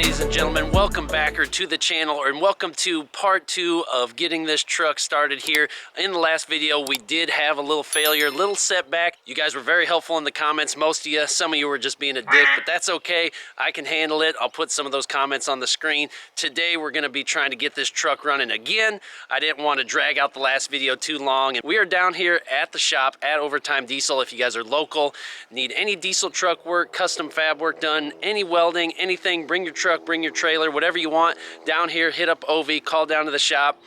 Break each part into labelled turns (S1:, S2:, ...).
S1: ladies and gentlemen, welcome back to the channel, and welcome to part 2 of getting this truck started here. In the last video, we did have a little failure, little setback. You guys were very helpful in the comments, most of you. Some of you were just being a dick, but that's okay. I can handle it. I'll put some of those comments on the screen. Today, we're gonna be trying to get this truck running again. I didn't want to drag out the last video too long, and we are down here at the shop at Overtime Diesel. If you guys are local, need any diesel truck work, custom fab work done, any welding, anything, bring your truck, bring your trailer, whatever you want down here, hit up Ovi, call down to the shop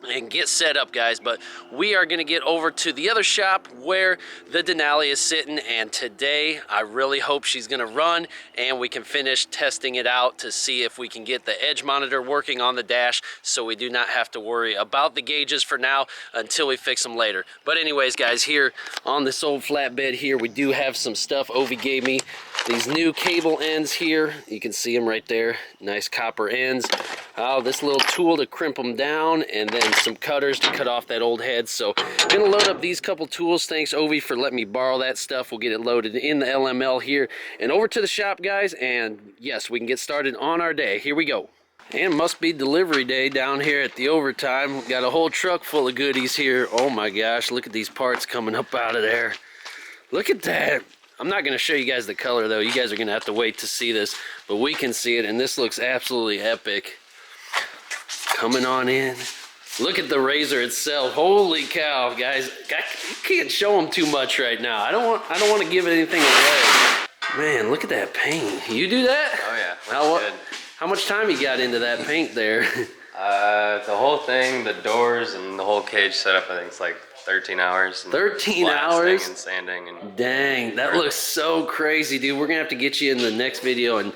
S1: and get set up, guys. But we are going to get over to the other shop where the Denali is sitting, and today I really hope she's going to run and we can finish testing it out to see if we can get the edge monitor working on the dash, so we do not have to worry about the gauges for now until we fix them later. But anyways, guys, here on this old flatbed here, we do have some stuff. Ovi gave me these new cable ends here. You can see them right there, nice copper ends. This little tool to crimp them down, and then some cutters to cut off that old head. So gonna load up these couple tools. Thanks Ovi for letting me borrow that stuff. We'll get it loaded in the LML here and over to the shop, guys, and yes, we can get started on our day. Here we go. And must be delivery day down here at the Overtime. We've got a whole truck full of goodies here. Oh my gosh, look at these parts coming up out of there. Look at that. I'm not going to show you guys the color though. You guys are going to have to wait to see this, but we can see it, and this looks absolutely epic. Coming on in. Look at the razor itself. Holy cow, guys. You can't show them too much right now. I don't want to give anything away. Man, look at that paint. You do that?
S2: Oh yeah. Good.
S1: How much time you got into that paint there?
S2: The whole thing, the doors and the whole cage setup, I think it's like 13 hours.
S1: 13 hours?
S2: And sanding. And
S1: dang, that looks so crazy, dude. We're going to have to get you in the next video and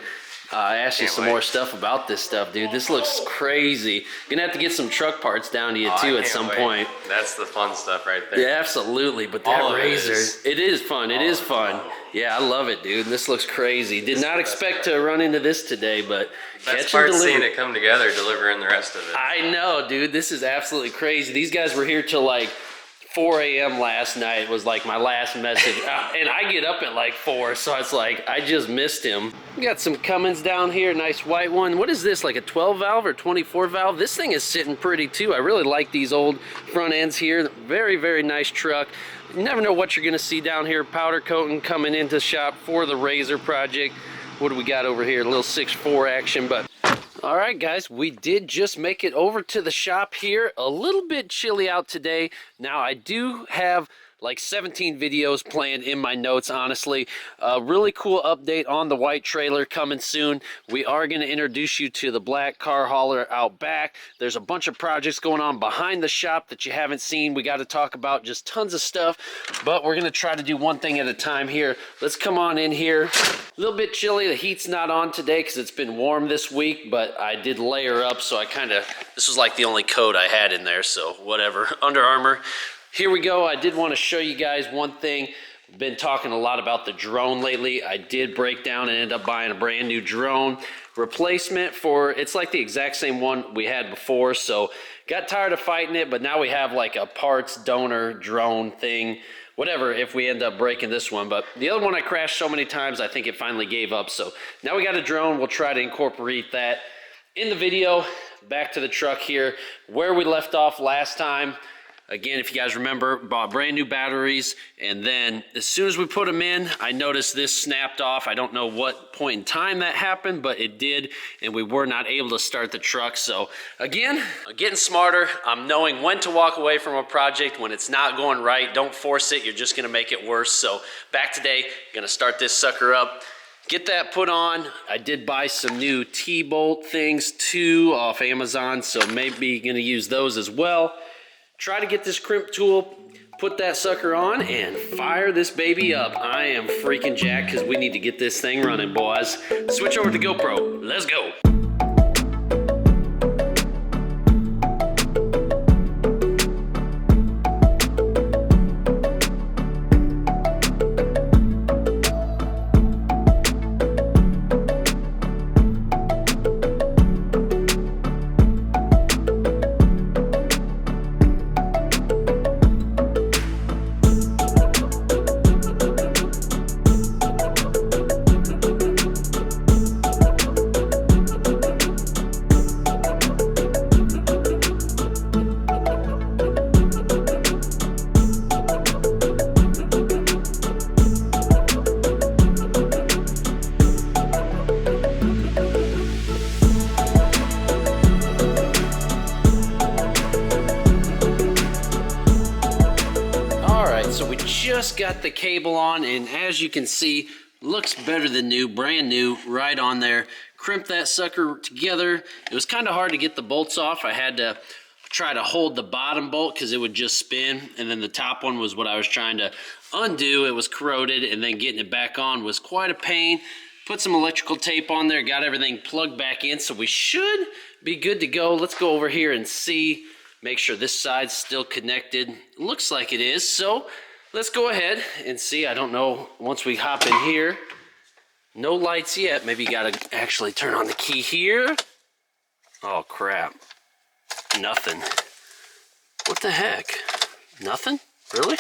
S1: ask you some more stuff about this stuff, dude. This looks crazy. Gonna have to get some truck parts down to you too at some point.
S2: That's the fun stuff right there.
S1: Yeah, absolutely. But that razor, it is fun. It is fun. Yeah, I love it, dude. This looks crazy. Did not expect to run into this today, but
S2: best part is seeing it come together, delivering the rest of it.
S1: I know, dude. This is absolutely crazy. These guys were here till like 4 a.m. last night was like my last message, and I get up at like 4, so it's like I just missed him. We got some Cummins down here, nice white one. What is this, like a 12 valve or 24 valve? This thing is sitting pretty too. I really like these old front ends here. Very, very nice truck. You never know what you're gonna see down here. Powder coating coming into shop for the Razor project. What do we got over here? A little 6.4 action, but all right, guys, we did just make it over to the shop here. A little bit chilly out today. Now, I do have like 17 videos planned in my notes, honestly. A really cool update on the white trailer coming soon. We are going to introduce you to the black car hauler out back. There's a bunch of projects going on behind the shop that you haven't seen. We got to talk about just tons of stuff, but we're going to try to do one thing at a time here. Let's come on in here. A little bit chilly. The heat's not on today because it's been warm this week, but I did layer up, so I this was like the only coat I had in there, so whatever. Under Armour. Here we go. I did want to show you guys one thing. I've been talking a lot about the drone lately. I did break down and end up buying a brand new drone replacement for, it's like the exact same one we had before, so got tired of fighting it, but now we have like a parts donor drone thing, whatever, if we end up breaking this one. But the other one I crashed so many times, I think it finally gave up. So now we got a drone. We'll try to incorporate that in the video. Back to the truck here, where we left off last time. Again, if you guys remember, bought brand new batteries, and then as soon as we put them in, I noticed this snapped off. I don't know what point in time that happened, but it did, and we were not able to start the truck. So again, I'm getting smarter. I'm knowing when to walk away from a project when it's not going right. Don't force it. You're just gonna make it worse. So back today, gonna start this sucker up. Get that put on. I did buy some new T-bolt things too off Amazon, so maybe gonna use those as well. Try to get this crimp tool, put that sucker on, and fire this baby up. I am freaking jacked because we need to get this thing running, boys. Switch over to GoPro. Let's go. so we just got the cable on, and as you can see, looks better than new, brand new, right on there. Crimped that sucker together. It was kind of hard to get the bolts off. I had to try to hold the bottom bolt because it would just spin, and then the top one was what I was trying to undo. It was corroded, and then getting it back on was quite a pain. Put some electrical tape on there, got everything plugged back in, so we should be good to go. Let's go over here and see, make sure this side's still connected. Looks like it is, so let's go ahead and see. I don't know, once we hop in here, no lights yet. Maybe you gotta actually turn on the key here. Oh crap, nothing. What the heck? Nothing? Really?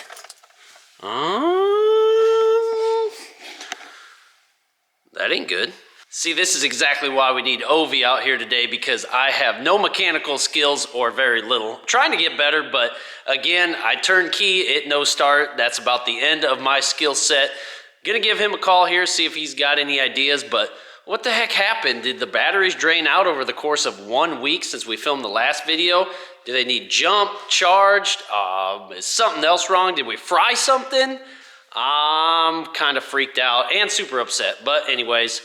S1: That ain't good. See, this is exactly why we need Ovi out here today, because I have no mechanical skills or very little. Trying to get better, but again, I turn key, it no start. That's about the end of my skill set. Gonna give him a call here, see if he's got any ideas, but what the heck happened? Did the batteries drain out over the course of 1 week since we filmed the last video? Do they need jumped, charged? Is something else wrong? Did we fry something? I'm kind of freaked out and super upset, but anyways,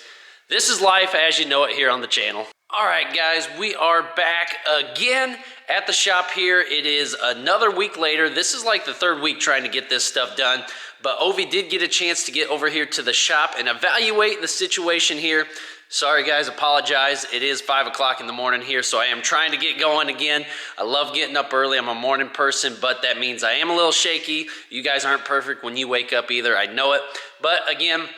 S1: this is life as you know it here on the channel. All right, guys, we are back again at the shop here. It is another week later. This is like the third week trying to get this stuff done, but Ovi did get a chance to get over here to the shop and evaluate the situation here. Sorry guys, apologize. It is 5 o'clock in the morning here, so I am trying to get going again. I love getting up early. I'm a morning person, but that means I am a little shaky. You guys aren't perfect when you wake up either. I know it. But again,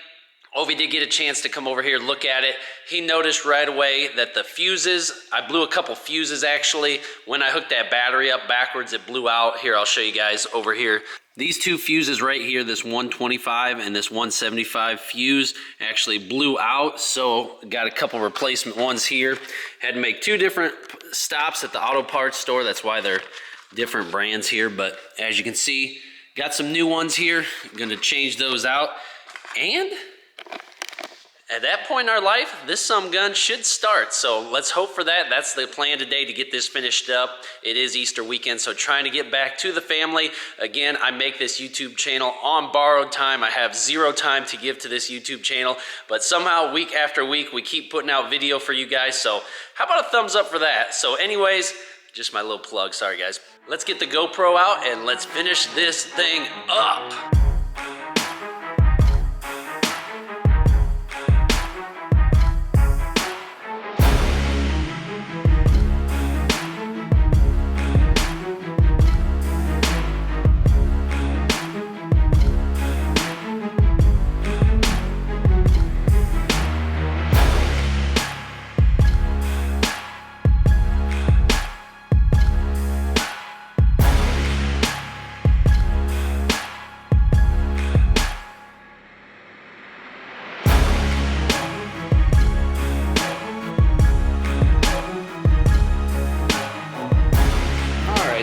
S1: Ovi did get a chance to come over here, look at it. He noticed right away that the fuses, I blew a couple fuses actually. When I hooked that battery up backwards, it blew out. Here, I'll show you guys over here. These two fuses right here, this 125 and this 175 fuse actually blew out, so got a couple replacement ones here. Had to make two different stops at the auto parts store. That's why they're different brands here, but as you can see, got some new ones here. Gonna change those out, and at that point in our life, this gun should start. So let's hope for that. That's the plan today, to get this finished up. It is Easter weekend, so trying to get back to the family. Again, I make this YouTube channel on borrowed time. I have zero time to give to this YouTube channel, but somehow week after week, we keep putting out video for you guys. So how about a thumbs up for that? So anyways, just my little plug, sorry guys. Let's get the GoPro out and let's finish this thing up.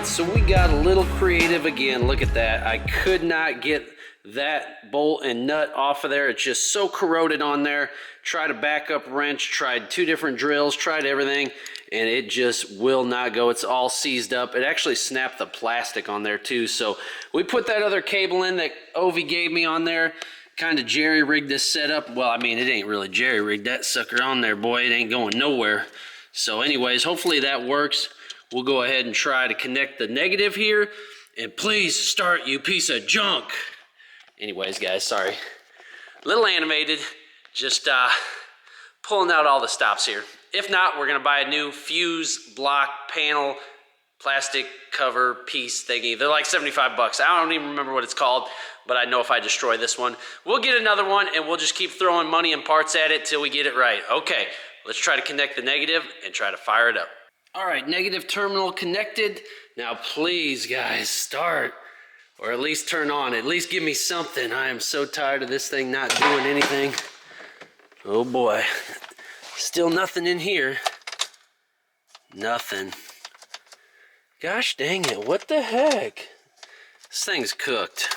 S1: So we got a little creative again. Look at that. I could not get that bolt and nut off of there. It's just so corroded on there. Tried a backup wrench, tried two different drills, tried everything, and it just will not go. It's all seized up. It actually snapped the plastic on there too. So we put that other cable in that Ovi gave me on there. Kind of jerry-rigged this setup. Well, I mean, it ain't really jerry-rigged. That sucker on there, boy, it ain't going nowhere. So anyways, hopefully that works. We'll go ahead and try to connect the negative here. And please start, you piece of junk. Anyways, guys, sorry. A little animated. Just pulling out all the stops here. If not, we're going to buy a new fuse block panel plastic cover piece thingy. They're like 75 bucks. I don't even remember what it's called, but I know if I destroy this one, we'll get another one, and we'll just keep throwing money and parts at it till we get it right. Okay, let's try to connect the negative and try to fire it up. All right, negative terminal connected. Now please, guys, start, or at least turn on. At least give me something. I am so tired of this thing not doing anything. Oh boy, still nothing in here. Nothing. Gosh dang it, what the heck? This thing's cooked.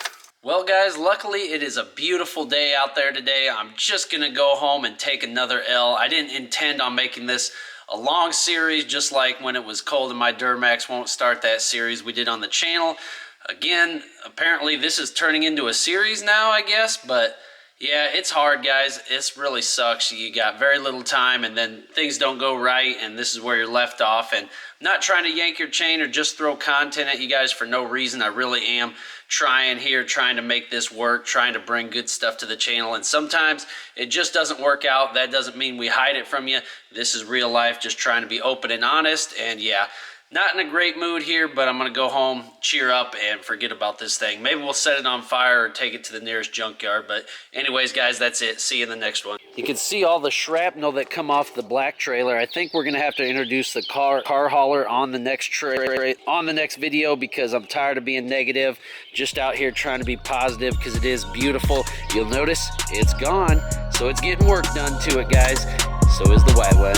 S1: Well guys, luckily it is a beautiful day out there today. I'm just gonna go home and take another L. I didn't intend on making this a long series, just like when it was cold and my Duramax won't start, that series we did on the channel. Again, apparently this is turning into a series now, I guess, but yeah, it's hard, guys. It really sucks. You got very little time, and then things don't go right, and this is where you're left off. And I'm not trying to yank your chain or just throw content at you guys for no reason. I really am trying to make this work, trying to bring good stuff to the channel. And sometimes it just doesn't work out. That doesn't mean we hide it from you. This is real life, just trying to be open and honest. And yeah, not in a great mood here, but I'm going to go home, cheer up, and forget about this thing. Maybe we'll set it on fire or take it to the nearest junkyard. But anyways, guys, that's it. See you in the next one. You can see all the shrapnel that come off the black trailer. I think we're going to have to introduce the car hauler on the next video, because I'm tired of being negative. Just out here trying to be positive, because it is beautiful. You'll notice it's gone, so it's getting work done to it, guys. So is the white one.